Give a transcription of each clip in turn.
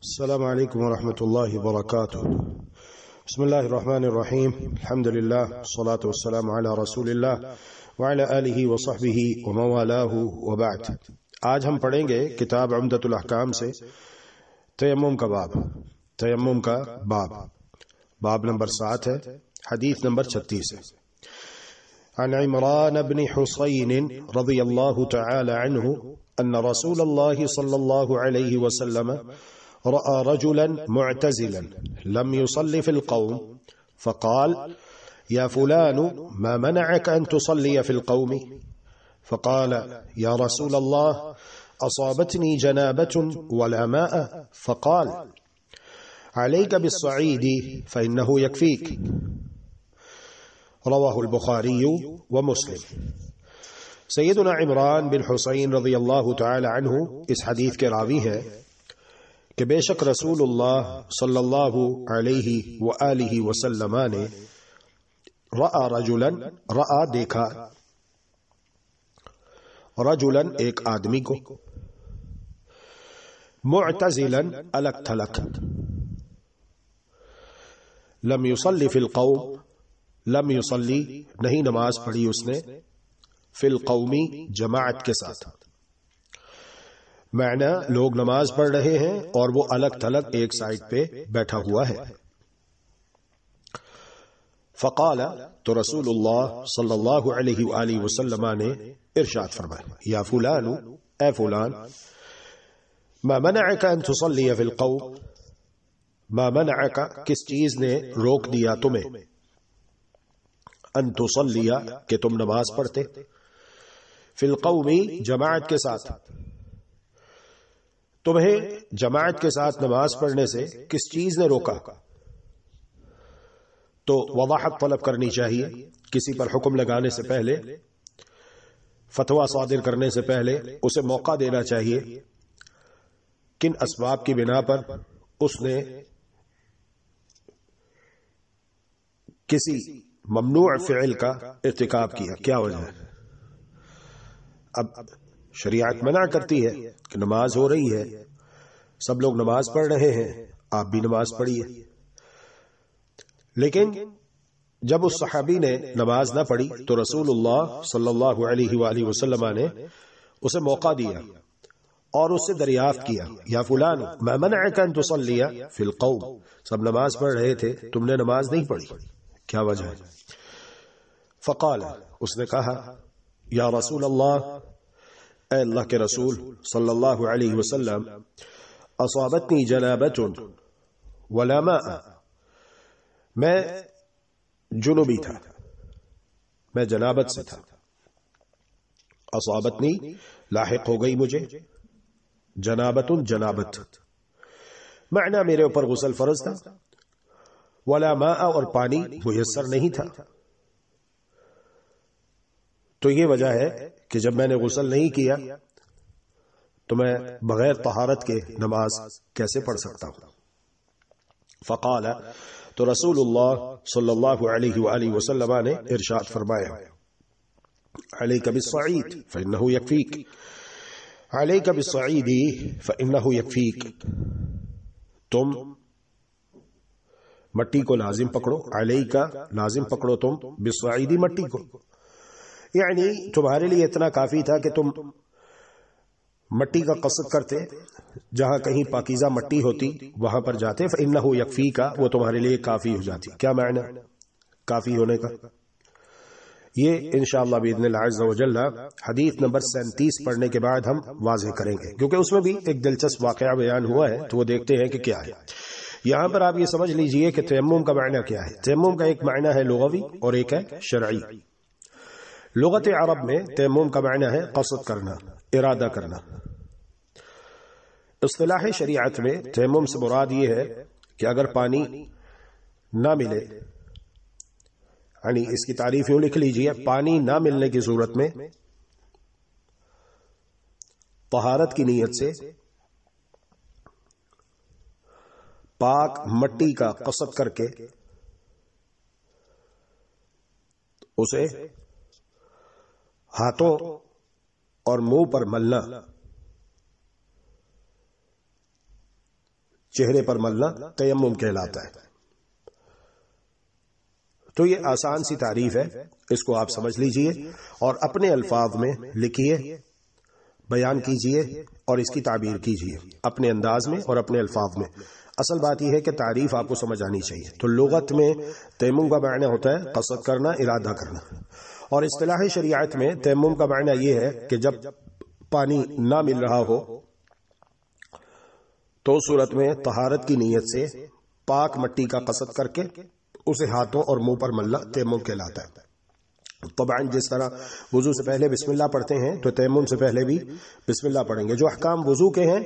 السلام عليكم ورحمة الله وبركاته. بسم الله الرحمن الرحيم. الحمد لله والصلاة والسلام على رسول الله وعلى آله وصحبه ومن والاه وبعد. آج ہم پڑھیں گے کتاب عمدۃ الاحکام سے تیمم کا باب نمبر 7 ہے، حدیث نمبر 36 ہے۔ عن عمران بن حسين رضي الله تعالى عنه أن رسول الله صلى الله عليه وسلم رأى رجلا معتزلا لم يصلي في القوم فقال: يا فلان ما منعك أن تصلي في القوم؟ فقال: يا رسول الله أصابتني جنابة ولا ماء. فقال: عليك بالصعيد فإنه يكفيك. رواہ البخاری ومسلم۔ سیدنا عمران بن حسین رضی اللہ تعالی عنہ اس حدیث کے راوی ہیں کہ بے شک رسول اللہ صلی اللہ علیہ وآلہ وسلم نے رأى رجلا، رأى دیکھا، رجلا ایک آدمی کو، معتزلا الگ تھلگ، لم يصلی فی القوم، لم یصلی نہیں نماز پڑھی اس نے، فی القومی جماعت کے ساتھ، معنی لوگ نماز پڑھ رہے ہیں اور وہ الگ تھلگ ایک سائڈ پہ بیٹھا ہوا ہے۔ فقال، تو رسول اللہ صلی اللہ علیہ وآلہ وسلم نے ارشاد فرمایا، یا فلان، اے فلان، ما منعک ان تصلی فی القوم، ما منعک کس چیز نے روک دیا تمہیں، ان تصلی کہ تم نماز پڑھتے، فی القومی جماعت کے ساتھ، تمہیں جماعت کے ساتھ نماز پڑھنے سے کس چیز نے روکا؟ تو وضاحت طلب کرنی چاہیے، کسی پر حکم لگانے سے پہلے، فتویٰ صادر کرنے سے پہلے اسے موقع دینا چاہیے کن اسباب کی بنا پر اس نے کسی ممنوع فعل کا ارتکاب کیا، کیا وجہ ہے۔ اب شریعت منع کرتی ہے کہ نماز ہو رہی ہے، سب لوگ نماز پڑھ رہے ہیں، آپ بھی نماز پڑھیے، لیکن جب اس صحابی نے نماز نہ پڑھی تو رسول اللہ صلی اللہ علیہ وآلہ وسلم نے اسے موقع دیا اور اس سے دریافت کیا، یا فلان ما منعک ان تصلی فی القوم، سب نماز پڑھ رہے تھے، تم نے نماز نہیں پڑھی، کیا وجہ ہے؟ فقال، اس نے کہا، یا رسول اللہ، اے اللہ کے رسول صلی اللہ علیہ وسلم، اصابتنی جنابت ولا ماء، میں جنوبی تھا، میں جنابت سے تھا، اصابتنی لاحق ہو گئی مجھے، جنابت جنابت، معنی میرے اوپر غسل فرض تھا، ولا ماء اور پانی میسر نہیں تھا، تو یہ وجہ ہے کہ جب میں نے غسل نہیں کیا تو میں بغیر طہارت کے نماز کیسے پڑھ سکتا ہوں؟ فقال، تو رسول اللہ صلی اللہ علیہ وآلہ وسلم نے ارشاد فرمایا، علیک بالصعید فإنہ یکفیک، علیک بالصعید فإنہ یکفیک، تم مٹی کو لازم پکڑو، علیکا لازم پکڑو تم، بالصعید مٹی کو، یعنی تمہارے لیے اتنا کافی تھا کہ تم مٹی کا قصد کرتے، جہاں کہیں پاکیزہ مٹی ہوتی وہاں پر جاتے، فإنہ یکفیکا، وہ تمہارے لیے کافی ہو جاتی۔ کیا معنی کافی ہونے کا؟ یہ انشاءاللہ باذن اللہ عز و جل حدیث نمبر 37 پڑھنے کے بعد ہم واضح کریں گے، کیونکہ اس میں بھی ایک دلچسپ واقعہ بیان ہوا ہے، تو وہ دیکھتے ہیں کہ کیا ہے۔ یہاں پر آپ یہ سمجھ لیجئے کہ تیمم کا معنی کیا ہے۔ تیمم کا ایک معنی ہے لغوی اور ایک ہے شرعی۔ لغت عرب میں تیمم کا معنی ہے قصد کرنا، ارادہ کرنا۔ اصطلاح شریعت میں تیمم سے مراد یہ ہے کہ اگر پانی نہ ملے، یعنی اس کی تعریف یوں لکھ لیجئے، پانی نہ ملنے کی صورت میں طہارت کی نیت سے پاک مٹی کا قصد کر کے اسے ہاتھوں اور منہ پر ملنا، چہرے پر ملنا تیمم کہلاتا ہے۔ تو یہ آسان سی تعریف ہے، اس کو آپ سمجھ لیجئے اور اپنے الفاظ میں لکھیے، بیان کیجئے اور اس کی تعبیر کیجئے اپنے انداز میں اور اپنے الفاظ میں۔ اصل بات یہ ہے کہ تعریف آپ کو سمجھ آنی چاہیے۔ تو لغت میں تیمم کا معنی ہوتا ہے قصد کرنا، ارادہ کرنا، اور اصطلاح شریعت میں تیمم کا معنی یہ ہے کہ جب پانی نہ مل رہا ہو تو صورت میں طہارت کی نیت سے پاک مٹی کا قصد کر کے اسے ہاتھوں اور منہ پر ملنا تیمم کہلاتا ہے۔ طبعا جس طرح وضو سے پہلے بسم اللہ پڑھتے ہیں تو تیمم سے پہلے بھی بسم اللہ پڑھیں گے۔ جو احکام وضو کے ہیں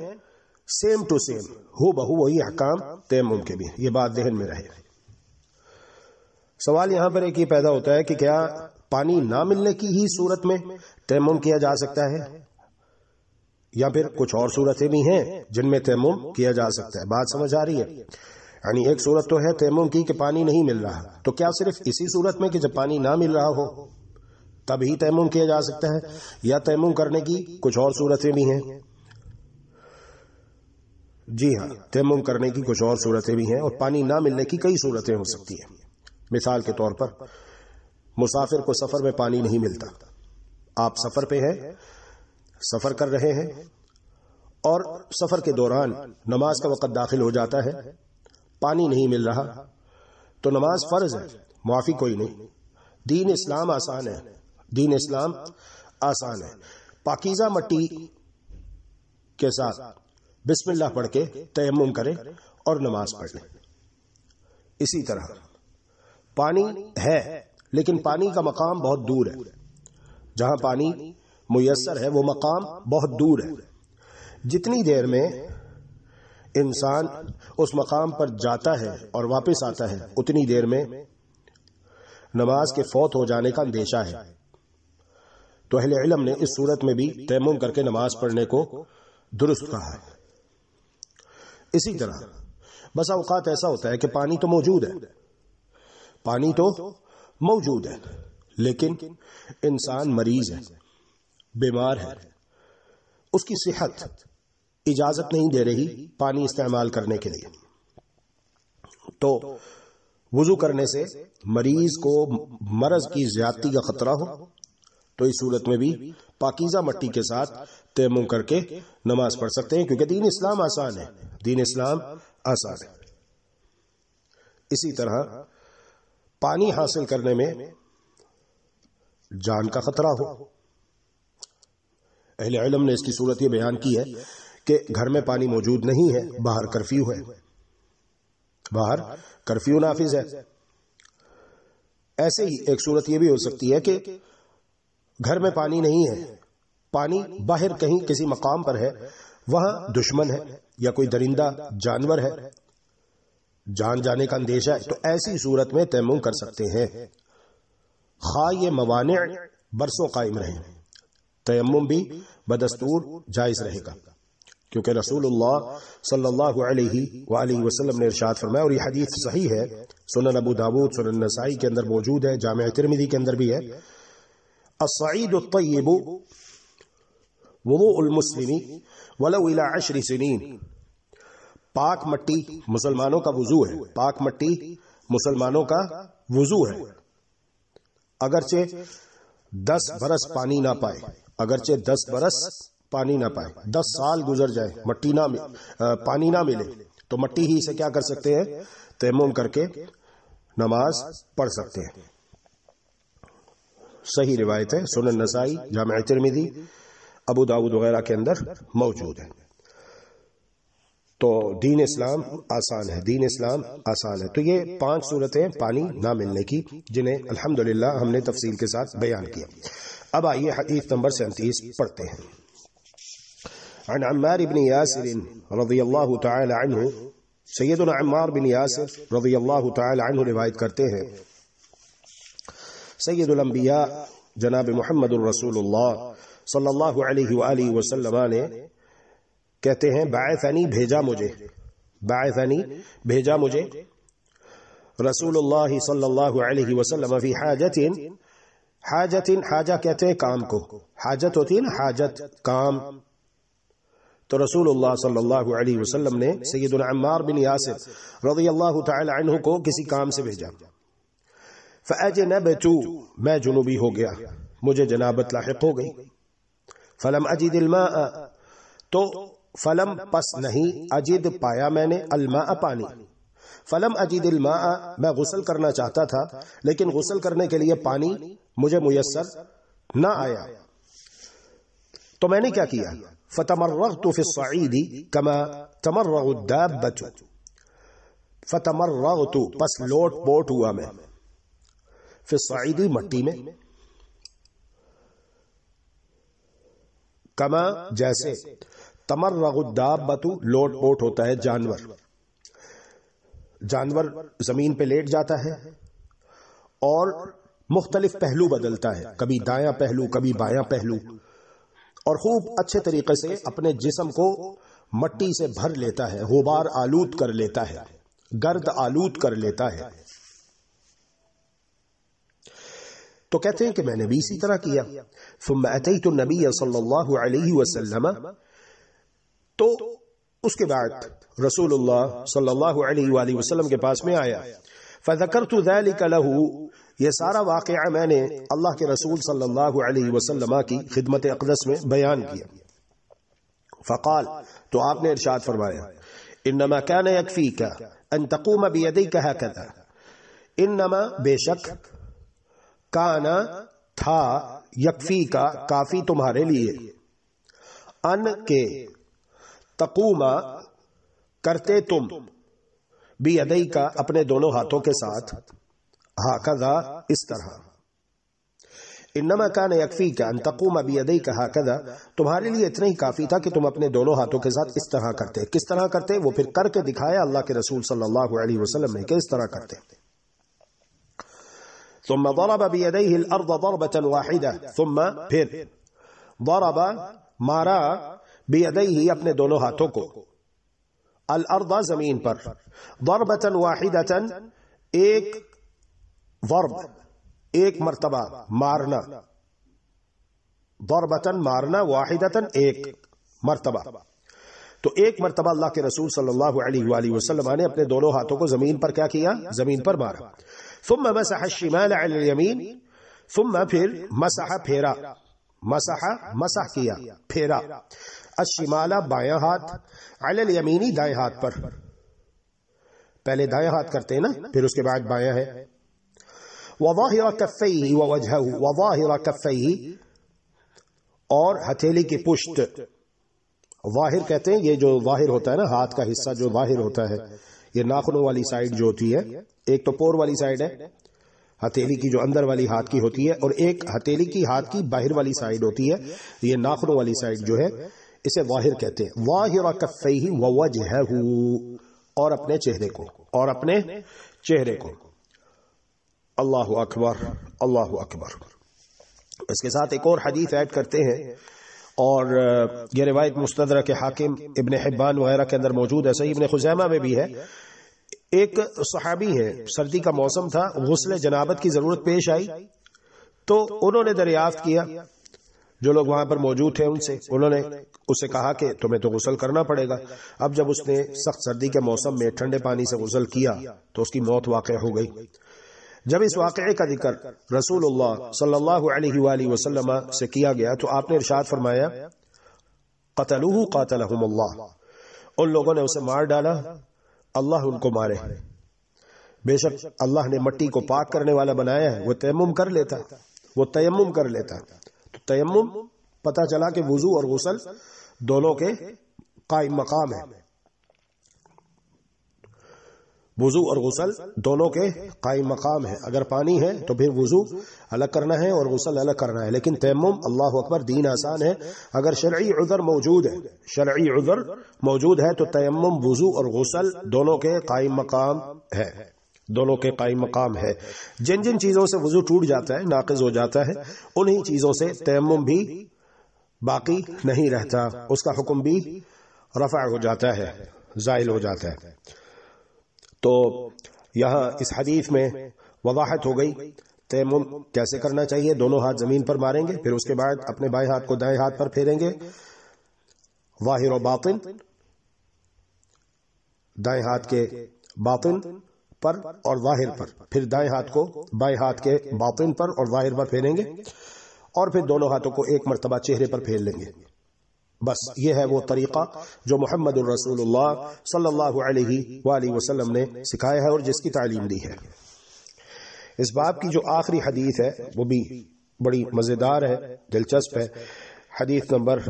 سیم ٹو سیم ہو بہو وہی احکام تیمم کے بھی، یہ بات ذہن میں رہے۔ سوال یہاں پر ایک یہ پیدا ہوتا ہے کہ کیا پانی نہ ملنے کی ہی صورت میں تیمم کیا جا سکتا ہے یا پھر کچھ اور صورتیں بھی ہیں جن میں تیمم کیا جا سکتا ہے؟ بات سمجھ آ رہی ہے؟ یعنی ایک صورت تو ہے تیمم کی کہ پانی نہیں مل رہا، تو کیا صرف اسی صورت میں کہ جب پانی نہ مل رہا ہو تب ہی تیمم کیا جا سکتا ہے، یا تیمم کرنے کی کچھ اور صورتیں بھی ہیں؟ جی ہاں، تیمم کرنے کی کچھ اور صورتیں بھی ہیں اور پانی نہ ملنے کی کئی صورتیں ہو سکتی ہیں۔ مثال کے طور پر مسافر کو سفر میں پانی نہیں ملتا، آپ سفر پہ ہیں، سفر کر رہے ہیں اور سفر کے دوران نماز کا وقت داخل ہو جاتا ہے، پانی نہیں مل رہا تو نماز فرض ہے، معافی کوئی نہیں۔ دین اسلام آسان ہے، دین اسلام آسان ہے۔ پاکیزہ مٹی کے ساتھ بسم اللہ پڑھ کے تیمم کرے اور نماز پڑھ لے۔ اسی طرح پانی ہے لیکن پانی کا مقام بہت دور ہے، جہاں پانی میسر ہے وہ مقام بہت دور ہے۔ جتنی دیر میں انسان اس مقام پر جاتا ہے اور واپس آتا ہے اتنی دیر میں نماز کے فوت ہو جانے کا اندیشہ ہے۔ تو اہل علم نے اس صورت میں بھی تیمم کر کے نماز پڑھنے کو درست کہا ہے۔ اسی طرح بسا اوقات ایسا ہوتا ہے کہ پانی تو موجود ہے، پانی تو موجود ہے لیکن انسان مریض ہے، بیمار ہے، اس کی صحت اجازت نہیں دے رہی پانی استعمال کرنے کے لیے، تو وضو کرنے سے مریض کو مرض کی زیادتی کا خطرہ ہو تو اس صورت میں بھی پاکیزہ مٹی کے ساتھ تیمم کر کے نماز پڑھ سکتے ہیں، کیونکہ دین اسلام آسان ہے، دین اسلام آسان ہے۔ اسی طرح پانی حاصل کرنے میں جان کا خطرہ ہو، اہل علم نے اس کی صورت یہ بیان کی ہے کہ گھر میں پانی موجود نہیں ہے، باہر کرفیو ہے، باہر کرفیو نافذ ہے۔ ایسے ہی ایک صورت یہ بھی ہو سکتی ہے کہ گھر میں پانی نہیں ہے، پانی باہر کہیں کسی مقام پر ہے، وہاں دشمن ہے یا کوئی درندہ جانور ہے، جان جانے کا اندیشہ ہے، تو ایسی صورت میں تیمم کر سکتے ہیں، خواہ یہ موانع برسوں قائم رہیں، تیمم بھی بدستور جائز رہے گا، کیونکہ رسول اللہ صلی اللہ علیہ وآلہ وسلم نے ارشاد فرمایا، اور یہ حدیث صحیح ہے، سنن ابو داود، سنن نسائی کے اندر موجود ہے، جامع ترمذی کے اندر بھی ہے، الصعید الطیب وضوء المسلم ولو الى 10 سنین، پاک مٹی مسلمانوں کا وضو ہے، پاک مٹی مسلمانوں کا وضو ہے، اگرچہ 10 برس پانی نہ پائے، اگرچہ 10 برس پانی نہ پائے، 10 سال گزر جائے مٹی پانی نہ ملے تو مٹی ہی سے کیا کر سکتے ہیں؟ تیمم کر کے نماز پڑھ سکتے ہیں۔ صحیح روایت ہے، سنن نسائی، جامع ترمذی، ابو داؤد وغیرہ کے اندر موجود ہے۔ تو دین اسلام آسان ہے، دین اسلام آسان ہے۔ تو یہ 5 صورتیں پانی نہ ملنے کی جنہیں الحمدللہ ہم نے تفصیل کے ساتھ بیان کیا۔ اب آئیے حدیث نمبر 37 پڑھتے ہیں۔ عن عمار بن یاسر رضی اللہ تعالی عنہ، سیدنا عمار بن یاسر رضی اللہ تعالی عنہ روایت کرتے ہیں، سید الانبیاء جناب محمد الرسول اللہ صلی اللہ علیہ وآلہ وسلم نے کہتے ہیں، بعثنی بھیجا مجھے، بعثنی بھیجا مجھے رسول اللہ صلی اللہ علیہ وسلم فی حاجت، حاجت حاجہ کہتے ہیں کام کو، حاجت ہوتی ہے نا حاجت کام، تو رسول اللہ صلی اللہ علیہ وسلم نے سیدنا عمار بن یاسر رضی اللہ تعالی عنہ کو کسی کام سے بھیجا. فأجنبت، میں جنوبی ہو گیا، مجھے جنابت لاحق ہو گئی. فلم اجد الماء، تو فلم پس نہیں، اجد پایا میں نے، الماء پانی. فلم اجد الماء، میں غسل کرنا چاہتا تھا لیکن غسل کرنے کے لیے پانی مجھے میسر نہ آیا. تو میں نے کیا کیا؟ فتمرغت فی الصعید کما تمرغ الدابة، فتمرغت پس لوٹ پوٹ ہوا میں، فی الصعید مٹی میں، کما جیسے، تمرغ الدابة لوٹ پوٹ ہوتا ہے جانور. جانور زمین پہ لیٹ جاتا ہے اور مختلف پہلو بدلتا ہے، کبھی دایاں پہلو کبھی بایاں پہلو، اور خوب اچھے طریقے سے اپنے جسم کو مٹی سے بھر لیتا ہے، غبار آلود کر لیتا ہے، گرد آلود کر لیتا ہے. تو کہتے ہیں کہ میں نے بھی اسی طرح کیا. ثم اتیت النبی صلی اللہ علیہ وسلم، تو اس کے بعد رسول اللہ صلی اللہ علیہ وآلہ وسلم کے پاس میں آیا. فذکرت ذلک له، یہ سارا واقعہ میں نے اللہ کے رسول صلی اللہ علیہ وسلم کی خدمت اقدس میں بیان کیا. فقال، تو آپ نے ارشاد فرمایا، انما كان يكفيك ان تقوم بيديك هكذا، انما بے شک، کانا تھا، یکفی کا کافی تمہارے لیے، ان کے، تقوم کرتے تم، بیدئی کا اپنے دونوں ہاتھوں کے ساتھ، ہاکذا اس طرح. انما کان یکفیک ان تقوم بیدیک ہاکذا، تمہارے لیے اتنا ہی کافی تھا کہ تم اپنے دونوں ہاتھوں کے ساتھ اس طرح کرتے. کس طرح کرتے؟ وہ پھر کر کے دکھایا اللہ کے رسول صلی اللہ علیہ وسلم نے کہ اس طرح کرتے. ثم ضرب بيديه الارض ضربة واحدة، ثم پھر ضرب مارا بيديه اپنے دونوں ہاتھوں کو، الارض زمین پر، ضربة واحدة ایک ضرب ایک مرتبہ مارنا، ضربة مارنا، واحدة ایک مرتبہ. تو ایک مرتبہ اللہ کے رسول صلی اللہ علیہ وآلہ وسلم نے اپنے دونوں ہاتھوں کو زمین پر کیا کیا؟ زمین پر مارا. ثم مسح الشمال على اليمين، ثم پھر مسح پھیرا، مسح کیا، پھیرا، الشمال بایاں ہاتھ، على اليمين دائیں ہاتھ پر. پہلے دائیں ہاتھ کرتے ہیں نا، پھر اس کے بعد بایاں ہے. وظاہر کفیہ ووجہہ، وظاہر کفیہ، اور ہتھیلی کی پشت. ظاہر کہتے ہیں یہ جو ظاہر ہوتا ہے نا، ہاتھ کا حصہ جو ظاہر ہوتا ہے، یہ ناخنوں والی سائیڈ جو ہوتی ہے، ایک تو پور والی سائیڈ ہے ہتھیلی کی جو اندر والی ہاتھ کی ہوتی ہے، اور ایک ہتھیلی کی ہاتھ کی باہر والی سائیڈ ہوتی ہے، یہ ناخنوں والی سائیڈ جو ہے اسے ظاہر کہتے ہیں. ظاہر کفیہ ووجہہ، اور اپنے چہرے کو، اور اپنے چہرے کو. اللہ اکبر، اللہ اکبر. اس کے ساتھ ایک اور حدیث ایڈ کرتے ہیں، اور یہ روایت مستدرک حاکم، ابن حبان وغیرہ کے اندر موجود ہے، صحیح ابن خزیمہ میں بھی ہے. ایک صحابی ہے، سردی کا موسم تھا، غسل جنابت کی ضرورت پیش آئی، تو انہوں نے دریافت کیا جو لوگ وہاں پر موجود تھے ان سے، انہوں نے اس سے کہا کہ تمہیں تو غسل کرنا پڑے گا. اب جب اس نے سخت سردی کے موسم میں ٹھنڈے پانی سے غسل کیا تو اس کی موت واقع ہو گئی. جب اس واقعے کا ذکر رسول اللہ صلی اللہ علیہ وآلہ وسلم سے کیا گیا تو آپ نے ارشاد فرمایا، قتلوہ قاتلہم اللہ، ان لوگوں نے اسے مار ڈالا، اللہ ان کو مارے. بے شک اللہ نے مٹی کو پاک کرنے والا بنایا ہے، وہ تیمم کر لیتا، وہ تیمم کر لیتا. تو تیمم پتہ چلا کہ وضو اور غسل دونوں کے قائم مقام ہے، وضو اور غسل دونوں کے قائم مقام ہے. اگر پانی ہے تو پھر وضو الگ کرنا ہے اور غسل الگ کرنا ہے، لیکن تیمم، اللہ اکبر، دین آسان ہے. اگر شرعی عذر موجود ہے، شرعی عذر موجود ہے تو تیمم، وضو اور غسل دونوں کے قائم مقام ہے، دونوں کے قائم مقام ہے. جن جن چیزوں سے وضو ٹوٹ جاتا ہے، ناقض ہو جاتا ہے، انہی چیزوں سے تیمم بھی باقی نہیں رہتا، اس کا حکم بھی رفع ہو جاتا ہے، زائل ہو جاتا ہے. تو یہاں اس حدیث میں وضاحت ہو گئی تیمم کیسے کرنا چاہیے. دونوں ہاتھ زمین پر ماریں گے، پھر اس کے بعد اپنے بائیں ہاتھ کو دائیں ہاتھ پر پھیریں گے، ظاہر و باطن، دائیں ہاتھ کے باطن پر اور ظاہر پر، پھر دائیں ہاتھ کو بائیں ہاتھ کے باطن پر اور ظاہر پر پھیریں گے، اور پھر دونوں ہاتھوں کو ایک مرتبہ چہرے پر پھیر لیں گے۔ بس یہ ہے وہ طریقہ جو محمد الرسول اللہ صلی اللہ علیہ وآلہ وسلم نے سکھایا ہے اور جس کی تعلیم دی ہے۔ اس باب کی جو آخری حدیث ہے وہ بھی بڑی مزیدار ہے، دلچسپ ہے۔ حدیث نمبر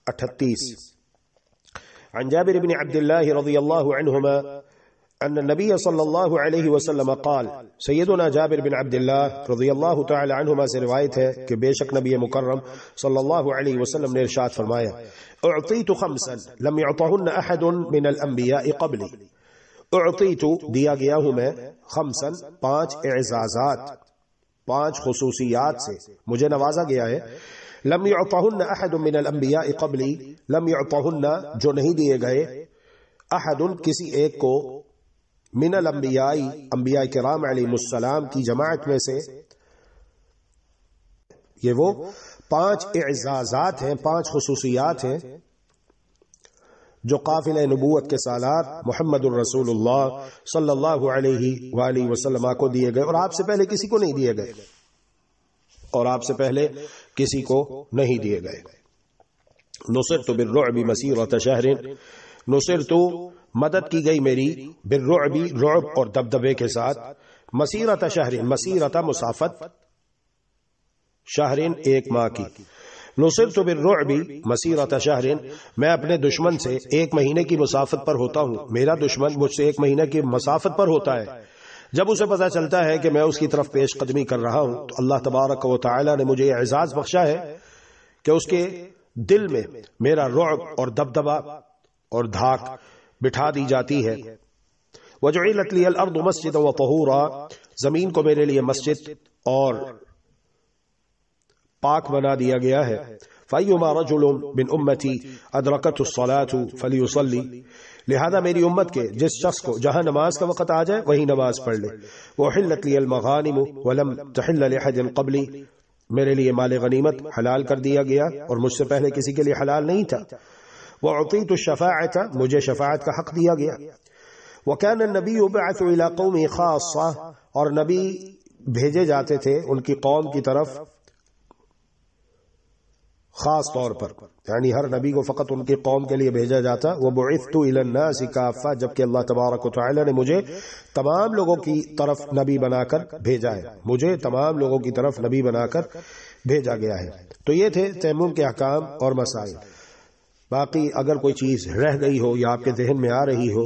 38 عن جابر بن عبد الله رضي الله عنهما أن النبي صلى الله عليه وسلم قال، سیدنا جابر بن عبد الله رضی اللہ تعالی عنہما سے روایت ہے کہ بے شک نبی مکرم صلی اللہ علیہ وسلم نے ارشاد فرمایا، اعطیت خمسا لم يعطهن احد من الانبیاء قبلی، اعطیت دیا گیا ہوں میں، خمسا 5 اعزازات، 5 خصوصیات سے مجھے نوازا گیا ہے، لم يعطهن احد من الانبیاء قبلی، لم يعطهن جو نہیں دیے گئے، احد کسی ایک کو، من الانبیاء انبیاء کرام علیہ السلام کی جماعت میں سے، یہ وہ 5 اعزازات ہیں، 5 خصوصیات ہیں جو قافلہ نبوت کے سالار محمد الرسول اللہ صلی اللہ علیہ وآلہ وسلم کو دیے گئے، اور آپ سے پہلے کسی کو نہیں دیے گئے، اور آپ سے پہلے کسی کو نہیں دیے گئے۔ نصرت بالرعب مسیرۃ شہر، نصرت مدد کی گئی میری، بالرعب رعب اور دبدبے کے ساتھ، مسیرۃ شہر مسیرۃ مسافت، شہر 1 ماہ کی، نصرت بالرعب مسیرۃ شہر میں اپنے دشمن سے 1 مہینے کی مسافت پر ہوتا ہوں، میرا دشمن مجھ سے 1 مہینے کی مسافت پر ہوتا ہے، جب اسے پتا چلتا ہے کہ میں اس کی طرف پیش قدمی کر رہا ہوں تو اللہ تبارک و تعالی نے مجھے اعزاز بخشا ہے کہ اس کے دل میں میرا رعب اور دبدبا اور دھاک بٹھا دی جاتی ہے۔ وجعلت لی الارض مسجدا وطہورا، زمین کو میرے لیے مسجد اور پاک بنا دیا گیا ہے۔ فَأَيُّمَا رَجُلٌ مِّنْ أُمَّتِي أَدْرَكَتْهُ الصَّلَاةُ فَلْيُصَلِّ، لہذا میری امت کے جس شخص کو جہاں نماز کا وقت آ جائے وہی نماز پڑھ لے۔ وَأُحِلَّتْ لِيَ الْمَغَانِمُ وَلَمْ تَحِلَّ لِأَحَدٍ قَبْلِي، میرے لیے مال غنیمت حلال کر دیا گیا اور مجھ سے پہلے کسی کے لیے حلال نہیں تھا۔ وَأُعْطِيتُ الشَّفَاعَةَ، مجھے شفاعت کا حق دیا گیا۔ وَكَانَ النَّبِيُّ يُبْعَثُ إِلَىٰ قَوْمِهِ خَاصَّةً، اور نبی بھیجے جاتے تھے ان کی قوم کی طرف خاص طور پر، یعنی ہر نبی کو فقط ان کی قوم کے لیے بھیجا جاتا۔ وَبُعِثْتُ إِلَى النَّاسِ كَافَّةً، جبکہ اللہ تبارک و تعالی نے مجھے تمام لوگوں کی طرف نبی بنا کر بھیجا ہے، مجھے تمام لوگوں کی طرف نبی بنا کر بھیجا گیا ہے۔ تو یہ تھے تیمم کے احکام اور مسائل۔ باقی اگر کوئی چیز رہ گئی ہو یا آپ کے ذہن میں آ رہی ہو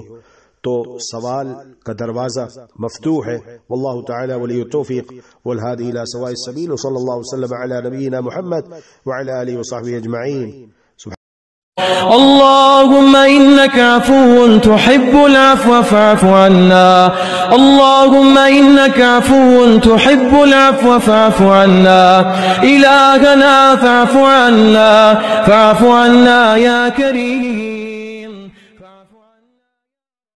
تو سوال کا دروازہ مفتوح ہے۔ واللہ تعالی ولی التوفیق والہادی الی سواء السبیل، وصلی اللہ وسلم علی نبینا محمد وعلی آلہ وصحبہ اجمعین۔ اللهم إنك عفو تحب العفو فاعف عنا، اللهم إنك عفو تحب العفو فاعف عنا، إلهنا فاعف عنا، فاعف عنا يا كريم۔